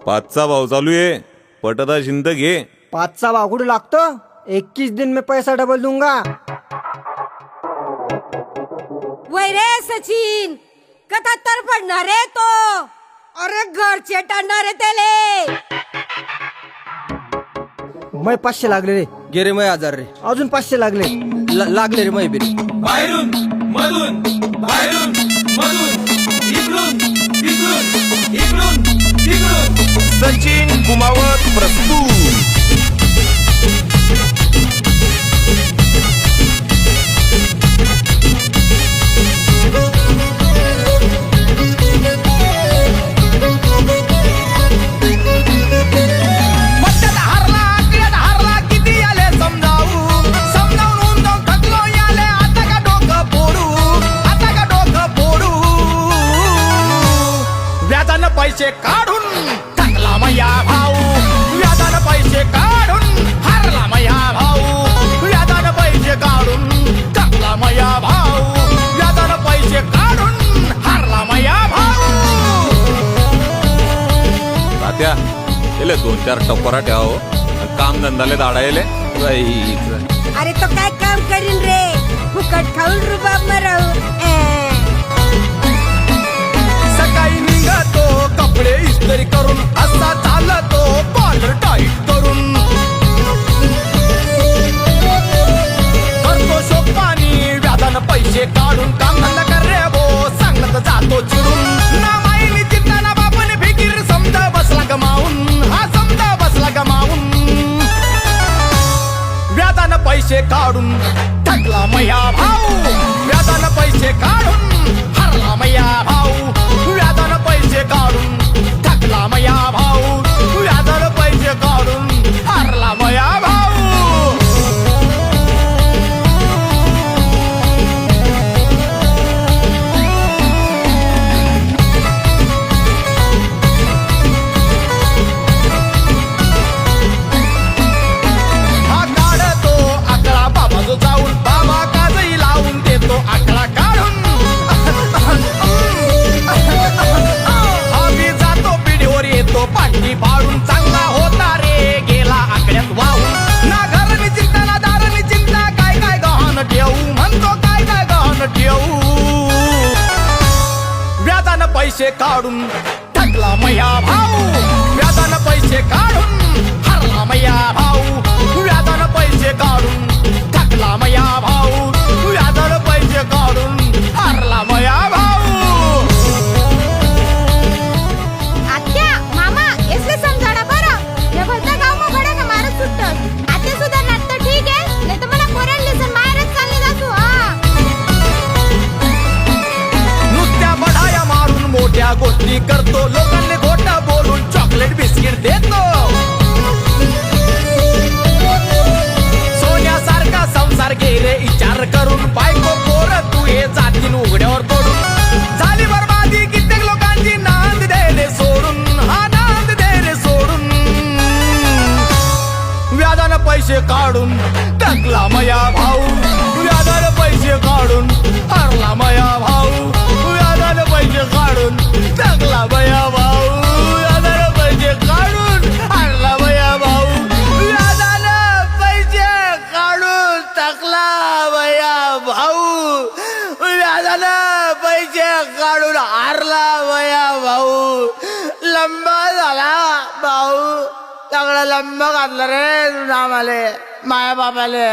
5चा भाव चालू आहे, पटदा शिंद घे. 5चा भाव कुठे लागतो? 21 दिन में पैसा डबल दूंगा. वय रे सचिन, कथा तर पडणार आहे तो. अरे घरचे टाळणार आहे त्याले. मै 500 लागले रे. गे रे मै 1000 रे. अजून 500 लागले. लागले रे मै बिरी. बाहेरून मधून, बाहेरून मधून, इकडून तिकडून, इकडून तिकडून. सचिन कुमावत प्रस्तुत. पैसे काढून टाकला मैया भाऊ, व्याजानं पैसे काढून हरला मैया भाऊ, व्याजानं पैसे काढून टाकला मैया भाऊ, व्याजानं पैसे काढून हरला मैया भाऊ. तात्या गेले 2-4 टप्परा ठेव, काम धंदाले दाडायले. अरे तो काय काम करीन रे, फुकट खाऊन रुबाब मरव. सकाळी निघतो कपडे इस्त्री करून, असा चालतो कॉलर टाईट करून, करतो शोकपाणी व्याजानं पैसे काढून. काम धंदा कर रे भो सांगत जातो चिडून. ना माईनी चिंता ना बापाने फिकीर, समजा बसला गमावून, हा समजा बसला गमावून. व्याजानं पैसे काढून टाकला मैया भाऊ, व्याजानं पैसे काढून हरला मैया भाऊ, व्याजानं पैसे काढून टाकला मैया भाऊ, व्याजानं पैसे काढून हरला मैया भाऊ. हा काढतो आकडा बाबा जो जाऊन, बाबा काजही लावून देतो आकडा काढून. आम्ही जातो पिढीवर येतो पाठी पाडून, चांगला होता रे गेला आकड्यात वाहून. ना घरनी चिंता ना दारनी चिंता, काय काय गहाण ठेवू म्हणतो, काय काय गहाण ठेवू. व्याजानं पैसे काढून टाकला मैया भाऊ, व्याजानं पैसे काढून हरला मैया भाऊ, व्याजानं पैसे काढून टाकला मैया भाऊ, व्याजानं पैसे काढून हरला मैया भाऊ. आत्या मामा इसले समजाडा बरं. हे भलता गावमा बडा का मारत सुटत. आत्या सुधारणार तर ठीक आहे, नाही तर मला कोरड लेसन मारत चालले जातो. नुसत्या बढाया मारून मोठ्या गोष्टी करतो, लोकांनी खोटं बोलून चॉकलेट बिस्किट देतो. सोन्यासारखा संसार गेले विचार करून, बायको पोर तू हे जातीन उघड्यावर पडून. झाली बरबादी कित्येक लोकांची, नांद देले सोडून, हा नांद देले सोडून. व्याजानं पैसे काढून टाकला मैया भाऊ, व्याजानं पैसे काढून हरला मैया भाऊ, व्याजानं पैसे काढून टाकला मैया भाऊ, व्याजानं पैसे काढून हरला मैया भाऊ, व्याजानं पैसे काढून टाकला मैया भाऊ, व्याजानं पैसे काढून हारला मैया भाऊ. लंबा झाला भाऊ, सगळं लंब घातलं रे आम्हाले माया बापाले.